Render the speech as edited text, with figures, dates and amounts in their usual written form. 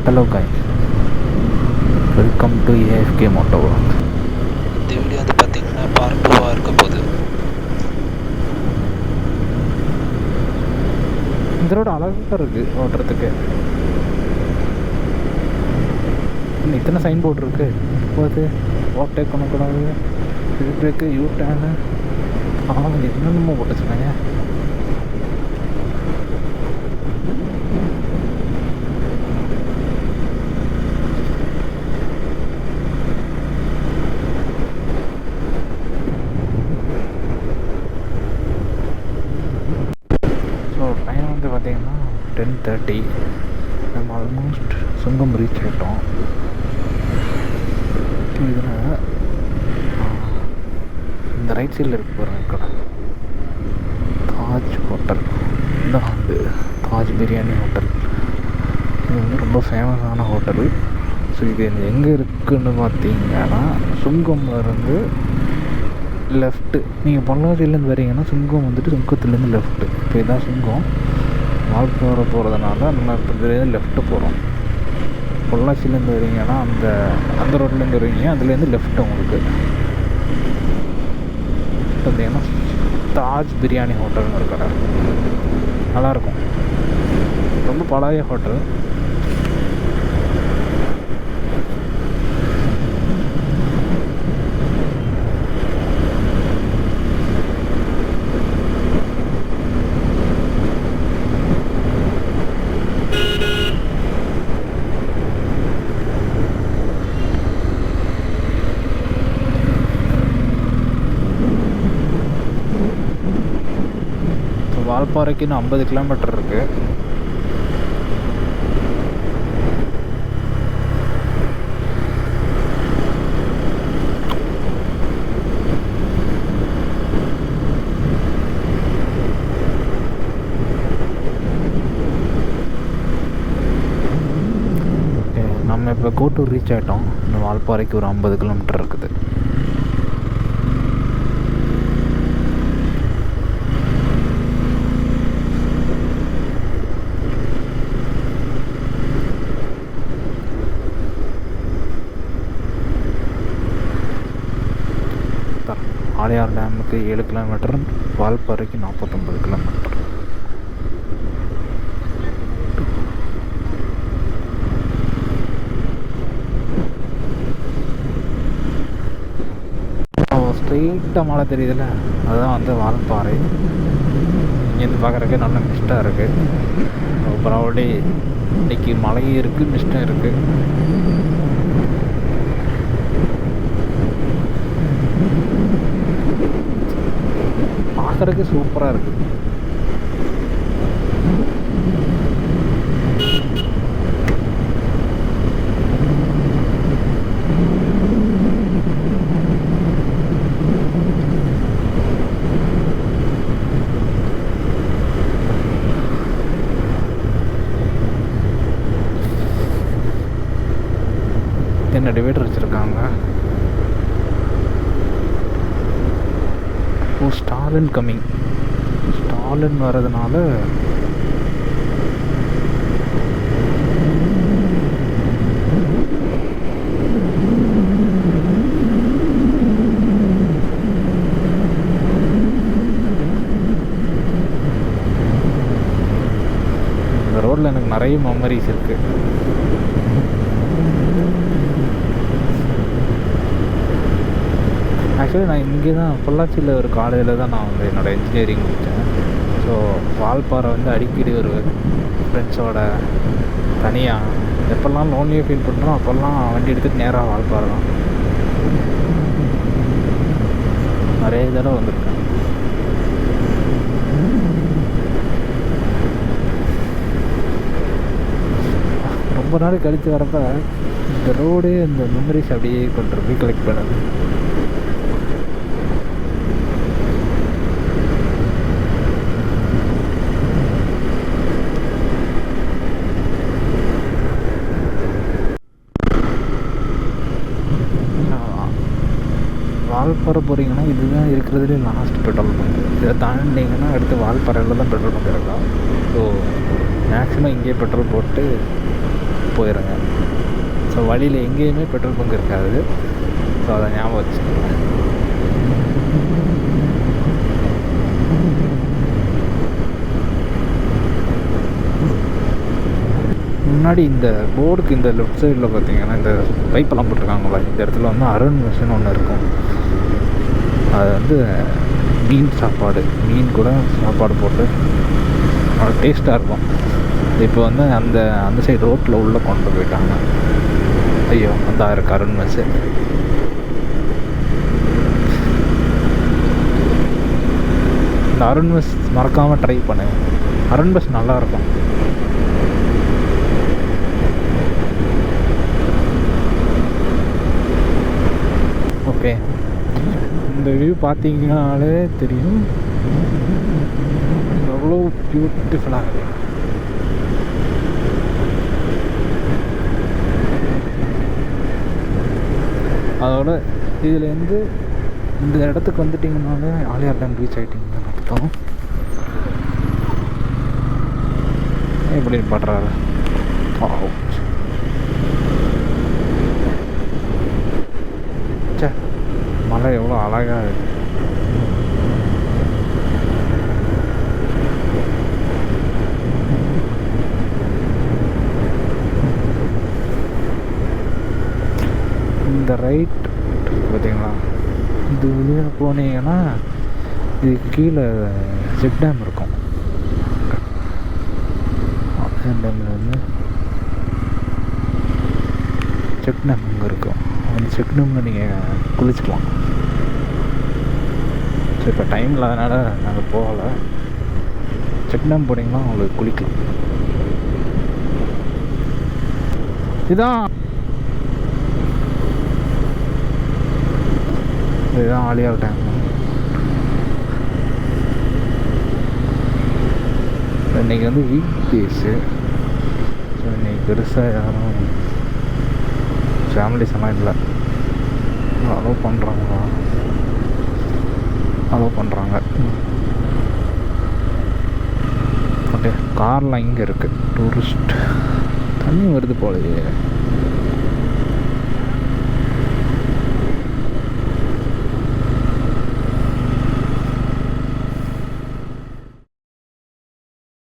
Hello guys, welcome to AFK Motor. இந்த video வந்து பார்த்தீங்கன்னா பார்ட் 2 இருக்க போகுது. இந்த ரோடு அழகாக இருக்குது ஓட்டுறதுக்கு. இத்தனை சைன் போர்டு இருக்குது. போது ஓவர்டேக் பண்ணக்கூடாது, ஸ்பீட் பிரேக்கு, யூ டேனு, என்னென்னமோ போட்டு சொன்னாங்க. ஸோ டைம் வந்து பார்த்திங்கன்னா 10:30. நம்ம ஆல்மோஸ்ட் சுங்கம் ரீச் ஆகிட்டோம். இதில் இந்த ரைட் சைடில் இருக்க போகிறேன் கடை தாஜ் ஹோட்டல். இந்த வந்து தாஜ் பிரியாணி ஹோட்டல். இது வந்து ரொம்ப ஃபேமஸான ஹோட்டல். ஸோ இது எங்கே இருக்குதுன்னு பார்த்தீங்கன்னா சுங்கம்லேருந்து லெஃப்ட்டு. நீங்கள் பொள்ளாச்சியிலேருந்து வரீங்கன்னா சுங்கம் வந்துட்டு சுங்கத்துலேருந்து லெஃப்ட்டு. இப்போ இதுதான் சுங்கம். வால்பாறை போகிறதுனால நம்ம இப்போ இதுலேருந்து லெஃப்ட்டு போகிறோம். பொள்ளாச்சியிலேருந்து வரீங்கன்னா அந்த ரோட்லேருந்து வரீங்க, அதுலேருந்து லெஃப்ட்டு உங்களுக்கு பார்த்தீங்கன்னா தாஜ் பிரியாணி ஹோட்டல்னு ஒரு கடை. நல்லாயிருக்கும், ரொம்ப பழைய ஹோட்டல். வால்பாறைக்கு இன்னும் 50 கிலோமீட்டர் இருக்குது. நம்ம இப்போ கோட்டூர் ரீச் ஆகிட்டோம். இன்னும் வால்பாறைக்கு ஒரு 50 கிலோமீட்டர் இருக்குது. ஆழியார் டேமுக்கு 7 கிலோமீட்டர், வால்பாறைக்கு 49 கிலோமீட்டர். ஸ்ட்ரெயிட்டாக மழை தெரியுதுல்ல, அதுதான் வந்து வால்பாறை. இங்கேருந்து பார்க்குறதுக்கு நல்ல மிஸ்டாக இருக்குது. அப்புறம் அப்படியே இன்றைக்கி மழையும் இருக்குது, மிஸ்டும் இருக்குது. பார்க்குறதுக்கு சூப்பராக இருக்குது. என்ன டிவைடர் வச்சுருக்காங்க. ஸ்டாலின் கம்மிங். ஸ்டாலின் வர்றதுனால இந்த ரோட்டில் எனக்கு நிறைய மெமரிஸ் இருக்குது. ஆக்சுவலி நான் இங்கே தான் பொள்ளாச்சியில் ஒரு காலேஜில் தான் நான் வந்து என்னோடய இன்ஜினியரிங் முடித்தேன். ஸோ வால்பாறை வந்து அடிக்கடி ஒரு ஃப்ரெண்ட்ஸோட தனியாக எப்போல்லாம் லோன்லியாக ஃபீல் பண்ணுறோம் அப்போல்லாம் வண்டி எடுத்துகிட்டு நேராக வால்பாறை தான் நிறைய தடவை வந்திருக்கேன். ரொம்ப நாள் கழித்து வரப்போ இந்த ரோடு இந்த மெமரிஸ் அப்படியே கொண்டு போய் கலெக்ட் பண்ணுது. வால்பாறை போகிறீங்கன்னா இதுதான் இருக்கிறதுலே லாஸ்ட் பெட்ரோல் பங்க். இதை தாண்டிங்கன்னா அடுத்து வால்பாறையில் தான் பெட்ரோல் பங்க் இருக்கும். ஸோ மேக்ஸிமம் இங்கேயே பெட்ரோல் போட்டு போயிடுங்க. ஸோ வழியில் எங்கேயுமே பெட்ரோல் பங்க் இருக்காது. ஸோ அதை ஞாபகம் வச்சுக்கோங்க. முன்னாடி இந்த போர்டுக்கு இந்த லெஃப்ட் சைடில் பார்த்தீங்கன்னா இந்த பைப்பெல்லாம் போட்டிருக்காங்களா, இந்த இடத்துல வந்து அருண் மெஸ்ஸுன்னு ஒன்று இருக்கும். அது வந்து மீன் சாப்பாடு, மீன் கூட சாப்பாடு போட்டு டேஸ்ட்டாக இருக்கும். இப்போ வந்து அந்த சைடு ரோட்டில் உள்ளே கொண்டு போயிட்டாங்க. ஐயோ, அந்த இருக்கு அருண் மெஸ்ஸு. இந்த அருண் மெஸ் மறக்காமல் ட்ரை பண்ணுங்க. அருண் மெஸ் நல்லாயிருக்கும். ஓகே, இந்த வியூ பார்த்தீங்கன்னாலே தெரியும் எவ்வளோ பியூட்டிஃபுல்லாக இருக்குது. அதோட இதுலேருந்து இந்த இடத்துக்கு வந்துட்டிங்கனாலே ஆலியார் டேம் ரீச் ஆகிட்டிங்கன்னு அர்த்தம். எப்படி படுறாரு சே, மலை எவ்வளோ அழகாக இருக்கு. இந்த ரைட் பார்த்தீங்களா, இது வெளியே போனீங்கன்னா இதுக்கு கீழே செக் டேம் இருக்கும். டேமில் வந்து செக் டேம் அங்கே இருக்கும். அந்த செக் டேமில் நீங்கள் குளிச்சுக்கலாம். ஸோ இப்போ டைம் இல்லாதனால நாங்கள் போகலை. செக் டேம் போனீங்கன்னா உங்களுக்கு குளிக்கலாம். இதுதான் ஆலியார் டேம். இன்றைக்கி வந்து வீக் டேஸு. ஸோ இன்றைக்கி பெருசாக யாரும் ஃபேமிலிஸ் எல்லாம் இல்லை. அலோவ் பண்ணுறாங்களா? அலோவ் பண்ணுறாங்க. ஓகே, கார்லாம் இங்கே இருக்குது. டூரிஸ்ட் தண்ணி வருது போலயே.